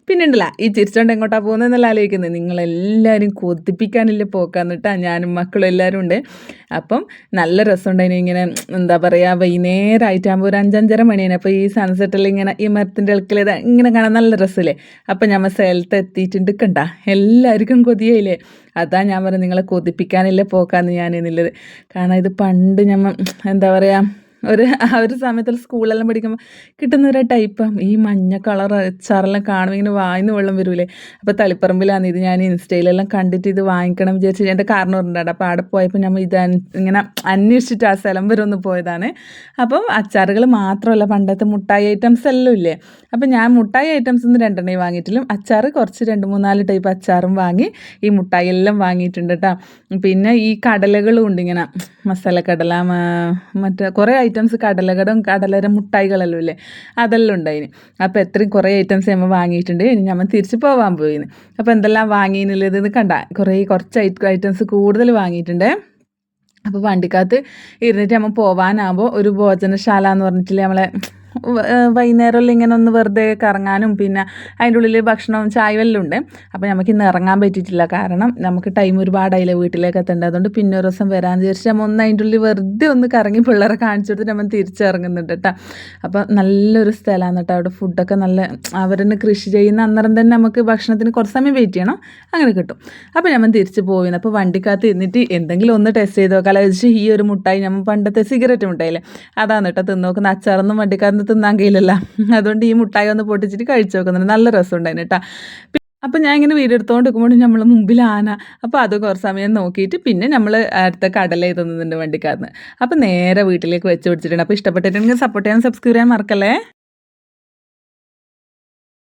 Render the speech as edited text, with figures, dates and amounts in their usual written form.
പിന്നെ ഉണ്ടല്ല ഈ ചിരിച്ചോണ്ട് എങ്ങോട്ടാ പോകുന്നതെന്നല്ല ആലോചിക്കുന്നത്, നിങ്ങളെല്ലാവരും കൊതിപ്പിക്കാനില്ല പോക്കാന്നിട്ടാ ഞാനും മക്കളും എല്ലാവരും ഉണ്ട്. അപ്പം നല്ല രസമുണ്ടായിന്. ഇങ്ങനെ എന്താ പറയുക, വൈകുന്നേരമായിട്ടാകുമ്പോൾ ഒരു 5-5:30 മണിയാണ്. അപ്പോൾ ഈ സൺസെറ്റെല്ലാം ഇങ്ങനെ ഈ മരത്തിൻ്റെ ഇളക്കിലേത് ഇങ്ങനെ കാണാൻ നല്ല രസമില്ലേ. അപ്പം നമ്മൾ സ്ഥലത്ത് എത്തിയിട്ടുണ്ട് കണ്ട, എല്ലാവർക്കും കൊതിയായില്ലേ. അതാ ഞാൻ പറയുന്നത്, നിങ്ങളെ കൊതിപ്പിക്കാനില്ല പോക്കാന്ന് ഞാൻ എന്നുള്ളത്. കാരണം ഇത് പണ്ട് നമ്മൾ എന്താ പറയുക, ആ ഒരു സമയത്തിൽ സ്കൂളെല്ലാം പഠിക്കുമ്പോൾ കിട്ടുന്ന ഒരു ടൈപ്പാണ് ഈ മഞ്ഞ കളർ അച്ചാറെല്ലാം കാണുമ്പോൾ ഇങ്ങനെ വായിന്ന് വെള്ളം വരൂലേ. അപ്പോൾ തളിപ്പറമ്പിലാണ് ഇത്. ഞാൻ ഇൻസ്റ്റയിലെല്ലാം കണ്ടിട്ട് ഇത് വാങ്ങിക്കണം വിചാരിച്ച് എൻ്റെ കാരണവരുണ്ടാണ്. അപ്പോൾ അവിടെ പോയപ്പോൾ നമ്മൾ ഇത് ഇങ്ങനെ അന്വേഷിച്ചിട്ട് ആ സ്ഥലം വരെ ഒന്ന് പോയതാണ്. അപ്പം അച്ചാറുകൾ മാത്രമല്ല, പണ്ടത്തെ മുട്ടായി ഐറ്റംസ് എല്ലാം ഇല്ലേ. അപ്പം ഞാൻ മുട്ടായി ഐറ്റംസ് ഒന്നും 2 വാങ്ങിയിട്ടില്ല, അച്ചാർ കുറച്ച് 2-3-4 ടൈപ്പ് അച്ചാറും വാങ്ങി, ഈ മുട്ടായി എല്ലാം വാങ്ങിയിട്ടുണ്ട് കേട്ടോ. പിന്നെ ഈ കടലകളും ഉണ്ട്, ഇങ്ങനെ മസാല കടല, മറ്റേ കുറേ ഐറ്റംസ് കടലകടും കടലര മുട്ടായികളെല്ലാം ഇല്ലേ, അതെല്ലാം ഉണ്ടായിന്. അപ്പോൾ എത്രയും കുറേ ഐറ്റംസ് നമ്മൾ വാങ്ങിയിട്ടുണ്ട്. ഇനി നമ്മൾ തിരിച്ച് പോകാൻ പോയിന്. അപ്പോൾ എന്തെല്ലാം വാങ്ങിയെന്നുള്ളത് കണ്ട, കുറച്ച് ഐറ്റംസ് കൂടുതൽ വാങ്ങിയിട്ടുണ്ട്. അപ്പോൾ വണ്ടിക്കകത്ത് ഇരുന്നിട്ട് നമ്മൾ പോകാനാകുമ്പോൾ ഒരു ഭോജനശാല എന്ന് പറഞ്ഞിട്ടില്ലേ, നമ്മളെ വൈകുന്നേരമെല്ലാം ഇങ്ങനെ ഒന്ന് വെറുതെ കറങ്ങാനും പിന്നെ അതിൻ്റെ ഉള്ളിൽ ഭക്ഷണവും ചായയും എല്ലാം ഉണ്ട്. അപ്പോൾ നമുക്ക് ഇന്ന് ഇറങ്ങാൻ പറ്റിയിട്ടില്ല, കാരണം നമുക്ക് ടൈം ഒരുപാടായില്ല വീട്ടിലേക്ക് എത്തേണ്ടത്. അതുകൊണ്ട് പിന്നെ ഒരു ദിവസം വരാമെന്ന് വിചാരിച്ച് നമ്മൾ ഒന്ന് അതിൻ്റെ ഉള്ളിൽ വെറുതെ ഒന്ന് കറങ്ങി പിള്ളേരെ കാണിച്ചു കൊടുത്തിട്ട് നമ്മൾ തിരിച്ചിറങ്ങുന്നുണ്ട് കേട്ടോ. അപ്പോൾ നല്ലൊരു സ്ഥലമാണ് കേട്ടോ. അവിടെ ഫുഡൊക്കെ നല്ല, അവരെന്നെ കൃഷി ചെയ്യുന്ന അന്നേരം തന്നെ നമുക്ക് ഭക്ഷണത്തിന് കുറച്ച് സമയം വെയിറ്റ് ചെയ്യണം, അങ്ങനെ കിട്ടും. അപ്പോൾ നമ്മൾ തിരിച്ച് പോയിരുന്നു. അപ്പോൾ വണ്ടിക്കകത്ത് ഇരുന്നിട്ട് എന്തെങ്കിലും ഒന്ന് ടെസ്റ്റ് ചെയ്ത് നോക്കാം വെച്ച് ഈ ഒരു മുട്ടായി, നമ്മൾ പണ്ടത്തെ സിഗരറ്റ് മുട്ടായില്ലേ, അതാണ് കേട്ടോ തിന്ന് നോക്കുന്ന. അച്ചാറൊന്നും വണ്ടിക്കകത്ത് തിന്നാൻ കഴിയില്ലല്ലോ, അതുകൊണ്ട് ഈ മുട്ടായി ഒന്ന് പൊട്ടിച്ചിട്ട് കഴിച്ചു നോക്കുന്നുണ്ട്. നല്ല രസമുണ്ടായിരുന്നു കേട്ടോ. അപ്പം ഞാൻ ഇങ്ങനെ വീഡിയോ എടുത്തുകൊണ്ട് നിൽക്കുമ്പോൾ നമ്മൾ മുമ്പിൽ ആന. അപ്പോൾ അത് കുറച്ച് സമയം നോക്കിയിട്ട് പിന്നെ നമ്മൾ അടുത്ത കടല തിന്നുന്നുണ്ട് വണ്ടിക്കകത്ത്. അപ്പോൾ നേരെ വീട്ടിലേക്ക് വെച്ച് പിടിച്ചിട്ടുണ്ട്. അപ്പോൾ ഇഷ്ടപ്പെട്ടിട്ടുണ്ടെങ്കിൽ സപ്പോർട്ട് ചെയ്യാൻ, സബ്സ്ക്രൈബ് ചെയ്യാൻ മറക്കല്ലേ.